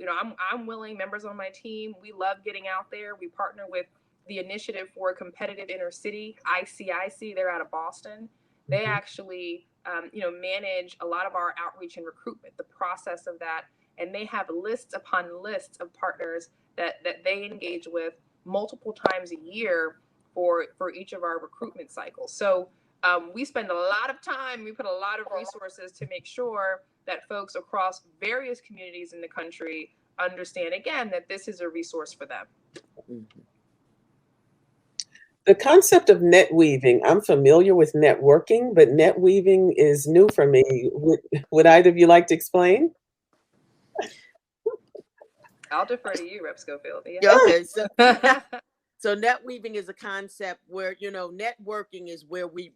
I'm willing, members on my team, we love getting out there. We partner with the Initiative for a Competitive Inner City, ICIC, they're out of Boston. They actually, manage a lot of our outreach and recruitment, the process of that. And they have lists upon lists of partners that they engage with multiple times a year for each of our recruitment cycles. So we spend a lot of time, we put a lot of resources to make sure that folks across various communities in the country understand, again, that this is a resource for them. The concept of net weaving, I'm familiar with networking, but net weaving is new for me. Would either of you like to explain? I'll defer to you, Rep Schofield. Yeah, okay, so net weaving is a concept where, networking is where we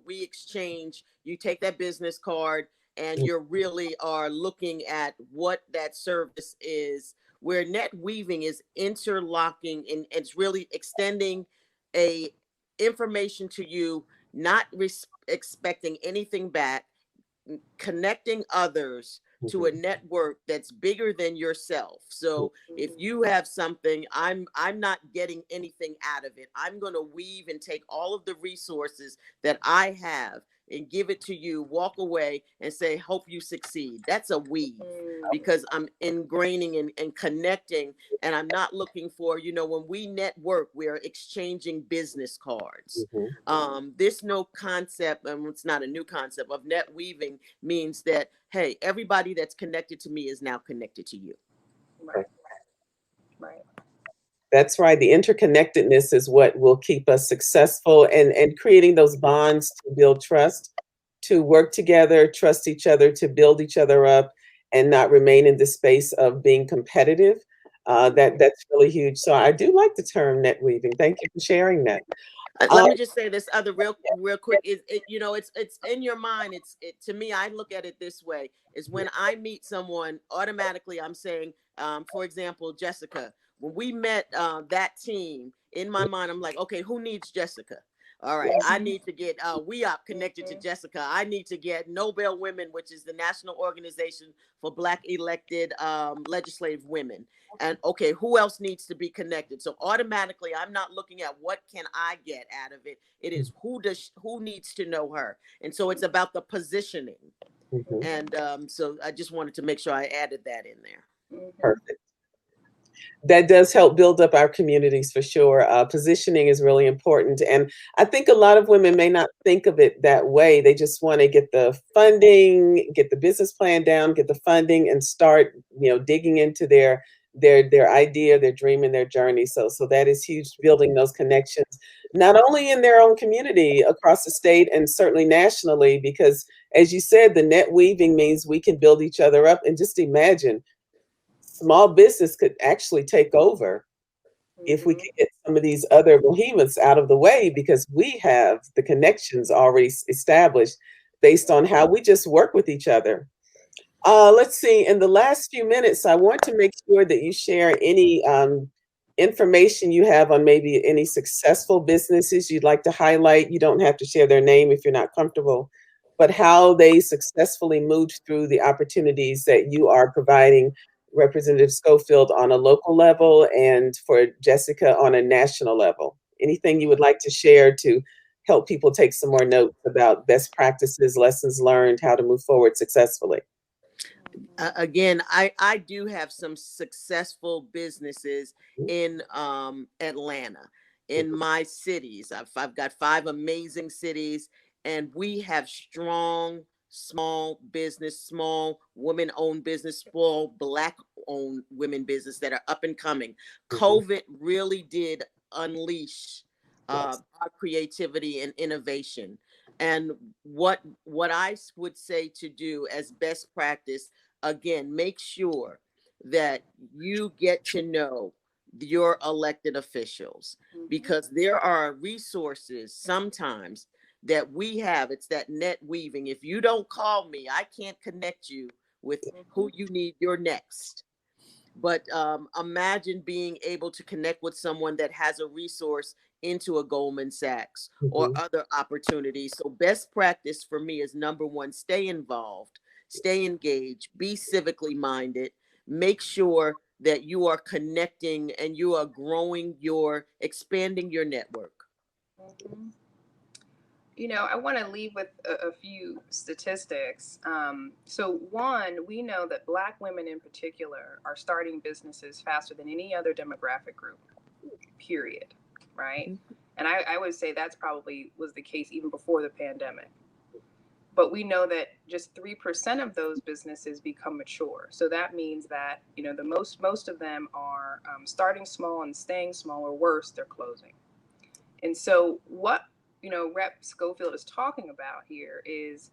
exchange. You take that business card and you really are looking at what that service is, where net weaving is interlocking and it's really extending a information to you, not expecting anything back, connecting others to a network that's bigger than yourself. So if you have something, I'm not getting anything out of it. I'm going to weave and take all of the resources that I have and give it to you, walk away and say, hope you succeed. That's a weave, because I'm ingraining and connecting, and I'm not looking for, when we network, we're exchanging business cards. This no concept, and it's not a new concept, of net weaving means that, hey, everybody that's connected to me is now connected to you. Right. That's right. The interconnectedness is what will keep us successful, and creating those bonds to build trust, to work together, trust each other, to build each other up, and not remain in the space of being competitive. That's really huge. So I do like the term net weaving. Thank you for sharing that. Let me just say this other real quick is it's in your mind. To me, I look at it this way: is when I meet someone, automatically I'm saying, for example, Jessica. When we met that team, in my mind, I'm like, okay, who needs Jessica? All right, I need to get WEOP connected to Jessica. I need to get Nobel Women, which is the national organization for Black elected legislative women. And okay, who else needs to be connected? So automatically, I'm not looking at what can I get out of it. It is who needs to know her. And so it's about the positioning. And so I just wanted to make sure I added that in there. Perfect. That does help build up our communities for sure. Positioning is really important. And I think a lot of women may not think of it that way. They just want to get the funding, get the business plan down, get the funding, and start, digging into their idea, their dream, and their journey. So that is huge, building those connections, not only in their own community, across the state, and certainly nationally, because as you said, the net weaving means we can build each other up. And just imagine, small business could actually take over if we could get some of these other behemoths out of the way, because we have the connections already established based on how we just work with each other. Let's see, in the last few minutes, I want to make sure that you share any information you have on maybe any successful businesses you'd like to highlight. You don't have to share their name if you're not comfortable, but how they successfully moved through the opportunities that you are providing Representative Schofield on a local level, and for Jessica on a national level. Anything you would like to share to help people take some more notes about best practices, lessons learned, how to move forward successfully? Again, I do have some successful businesses in Atlanta, in my cities. I've got 5 amazing cities, and we have strong small business, small women-owned business, small Black-owned women business that are up and coming. COVID really did unleash our creativity and innovation. And what I would say to do as best practice, again, make sure that you get to know your elected officials, because there are resources sometimes that we have. It's that net weaving. If you don't call me, I can't connect you with who you need your next. But imagine being able to connect with someone that has a resource into a Goldman Sachs or other opportunities. So best practice for me is, number one, stay involved, stay engaged, be civically minded, make sure that you are connecting and you are expanding your network. I want to leave with a few statistics. So one, we know that Black women in particular are starting businesses faster than any other demographic group, period, right? And I would say that's probably was the case even before the pandemic. But we know that just 3% of those businesses become mature. So that means that, the most of them are starting small and staying small, or worse, they're closing. And so what Rep Schofield is talking about here is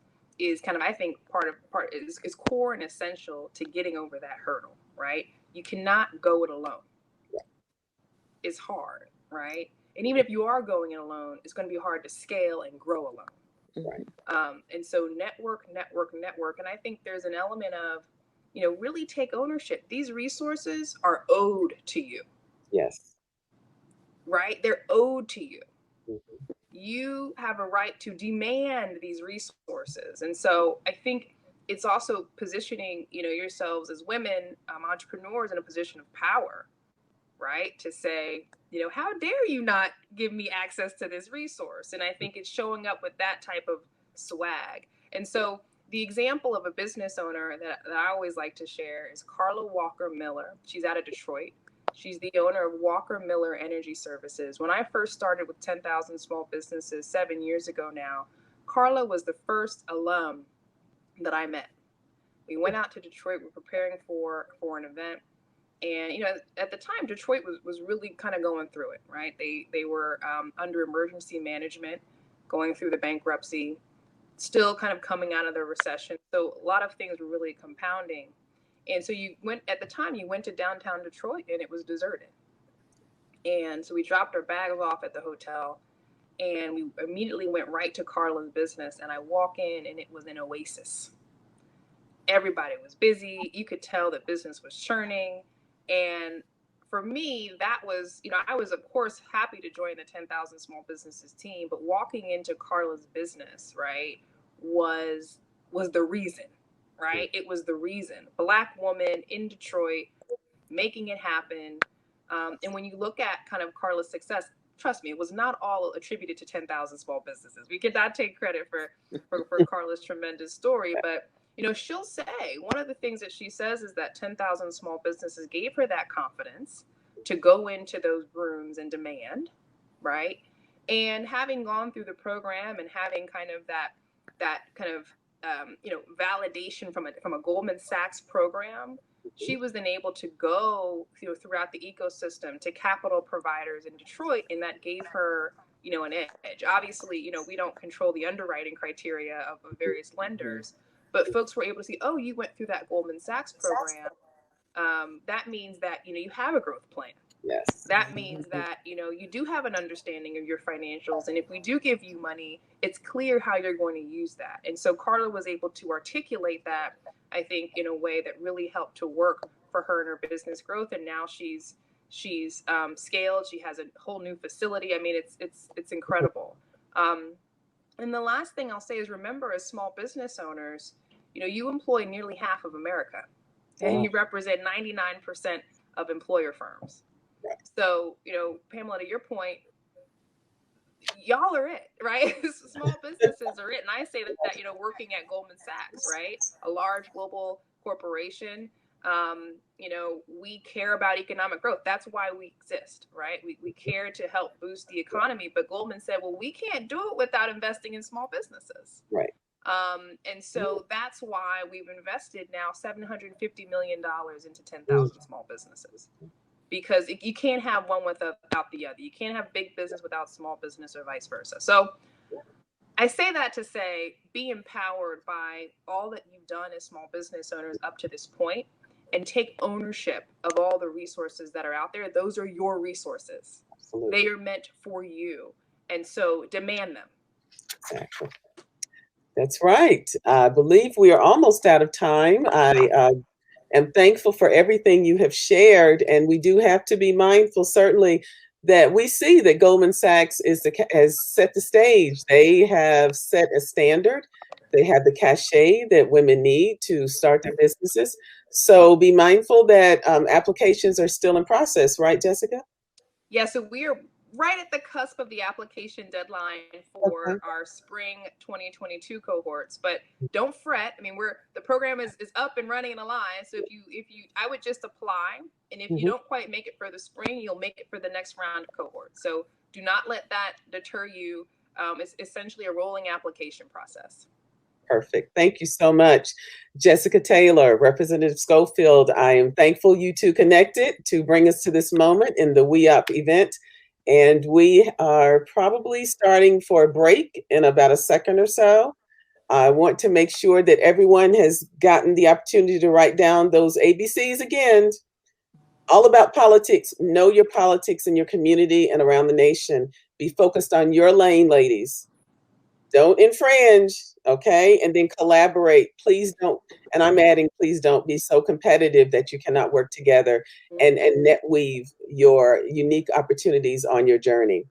kind of, I think, part is core and essential to getting over that hurdle, right? You cannot go it alone. It's hard, right? And even if you are going it alone, it's going to be hard to scale and grow alone. Right. And so network. And I think there's an element of, really take ownership. These resources are owed to you. Yes. Right? They're owed to you. You have a right to demand these resources. And so I think it's also positioning, yourselves as women, entrepreneurs, in a position of power, right? To say, how dare you not give me access to this resource? And I think it's showing up with that type of swag. And so the example of a business owner that I always like to share is Carla Walker Miller. She's out of Detroit. She's the owner of Walker Miller Energy Services. When I first started with 10,000 Small Businesses 7 years ago now, Carla was the first alum that I met. We went out to Detroit. We were preparing for an event. And, at the time, Detroit was really kind of going through it, right? They were under emergency management, going through the bankruptcy, still kind of coming out of the recession. So a lot of things were really compounding. And so at the time you went to downtown Detroit and it was deserted. And so we dropped our bags off at the hotel and we immediately went right to Carla's business. And I walk in and it was an oasis. Everybody was busy. You could tell that business was churning. And for me, that was, I was, of course, happy to join the 10,000 Small Businesses team, but walking into Carla's business, right, was the reason, right? It was the reason. Black woman in Detroit making it happen. And when you look at kind of Carla's success, trust me, it was not all attributed to 10,000 small businesses. We could not take credit for Carla's tremendous story, but she'll say one of the things that she says is that 10,000 small businesses gave her that confidence to go into those rooms and demand, right? And having gone through the program and having kind of that kind of validation from a Goldman Sachs program, she was then able to go throughout the ecosystem to capital providers in Detroit, and that gave her an edge. Obviously, we don't control the underwriting criteria of various lenders, but folks were able to see, oh, you went through that Goldman Sachs program. That means that you have a growth plan. Yes. That means that you do have an understanding of your financials, and if we do give you money, it's clear how you're going to use that. And so Carla was able to articulate that, I think, in a way that really helped to work for her and her business growth. And now she's scaled. She has a whole new facility. I mean, it's incredible. And the last thing I'll say is, remember, as small business owners, you employ nearly half of America, and you represent 99% of employer firms. So, Pamela, to your point, y'all are it, right? Small businesses are it. And I say that, working at Goldman Sachs, right? A large global corporation, we care about economic growth. That's why we exist, right? We care to help boost the economy. But Goldman said, well, we can't do it without investing in small businesses. Right. And so that's why we've invested now $750 million into 10,000 small businesses. Because you can't have one without the other. You can't have big business without small business, or vice versa. So I say that to say, be empowered by all that you've done as small business owners up to this point, and take ownership of all the resources that are out there. Those are your resources. Absolutely. They are meant for you. And so demand them. Exactly. That's right. I believe we are almost out of time. I am thankful for everything you have shared, and we do have to be mindful, certainly, that we see that Goldman Sachs has set the stage. They have set a standard. They have the cachet that women need to start their businesses. So be mindful that applications are still in process, right, Jessica? Yeah, so we are right at the cusp of the application deadline for our spring 2022 cohorts, but don't fret. I mean, the program is up and running and alive. So if you, I would just apply, and if you don't quite make it for the spring, you'll make it for the next round of cohorts. So do not let that deter you. It's essentially a rolling application process. Perfect. Thank you so much. Jessica Taylor, Representative Schofield, I am thankful you two connected to bring us to this moment in the WEOP event. And we are probably starting for a break in about a second or so. I want to make sure that everyone has gotten the opportunity to write down those ABCs again. All about politics. Know your politics in your community and around the nation. Be focused on your lane, ladies. Don't infringe, okay? And then collaborate. Please don't, and I'm adding, please don't be so competitive that you cannot work together and net weave your unique opportunities on your journey.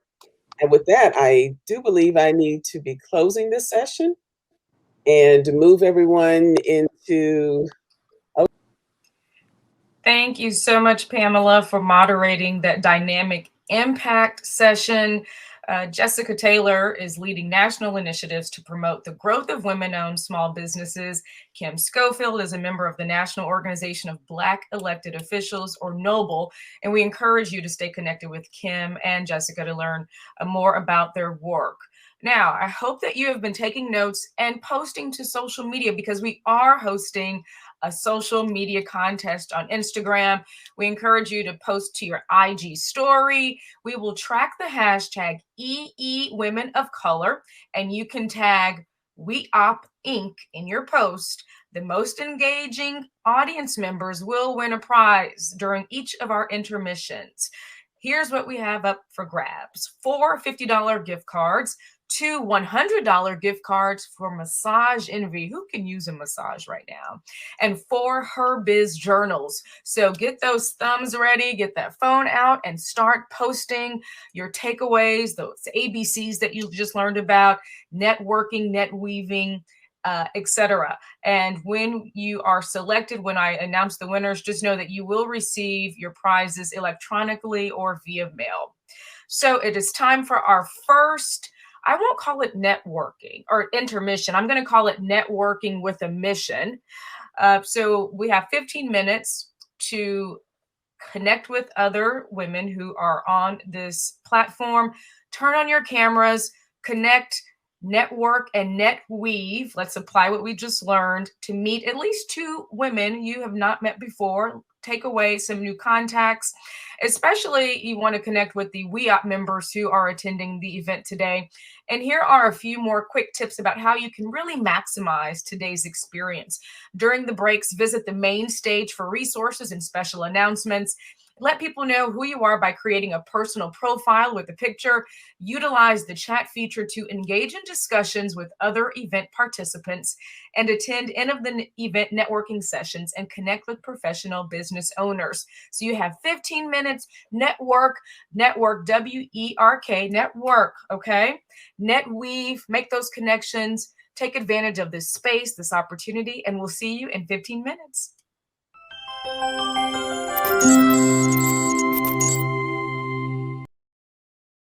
And with that, I do believe I need to be closing this session and move everyone into. Thank you so much, Pamela, for moderating that dynamic impact session. Jessica Taylor is leading national initiatives to promote the growth of women-owned small businesses. Kim Schofield is a member of the National Organization of Black Elected Officials, or NOBLE, and we encourage you to stay connected with Kim and Jessica to learn more about their work. Now, I hope that you have been taking notes and posting to social media, because we are hosting a social media contest on Instagram. We encourage you to post to your IG story. We will track the hashtag EE Women of Color, and you can tag WEOP Inc. in your post, the most engaging audience members will win a prize during each of our intermissions. Here's what we have up for grabs: 4 $50 gift cards, 2 $100 gift cards for Massage Envy. Who can use a massage right now? And 4 Her Biz journals. So get those thumbs ready, get that phone out, and start posting your takeaways, those ABCs that you just learned about: networking, net weaving, etc. And when you are selected, when I announce the winners, just know that you will receive your prizes electronically or via mail. So it is time for our first, I won't call it networking or intermission. I'm going to call it networking with a mission. So we have 15 minutes to connect with other women who are on this platform. Turn on your cameras, connect, network, and net weave. Let's apply what we just learned to meet at least 2 women you have not met before. Take away some new contacts. Especially you want to connect with the WEOP members who are attending the event today. And here are a few more quick tips about how you can really maximize today's experience. During the breaks, visit the main stage for resources and special announcements. Let people know who you are by creating a personal profile with a picture. Utilize the chat feature to engage in discussions with other event participants, and attend end of the event networking sessions and connect with professional business owners. So you have 15 minutes, network, W-E-R-K, network, okay? Net weave, make those connections, take advantage of this space, this opportunity, and we'll see you in 15 minutes.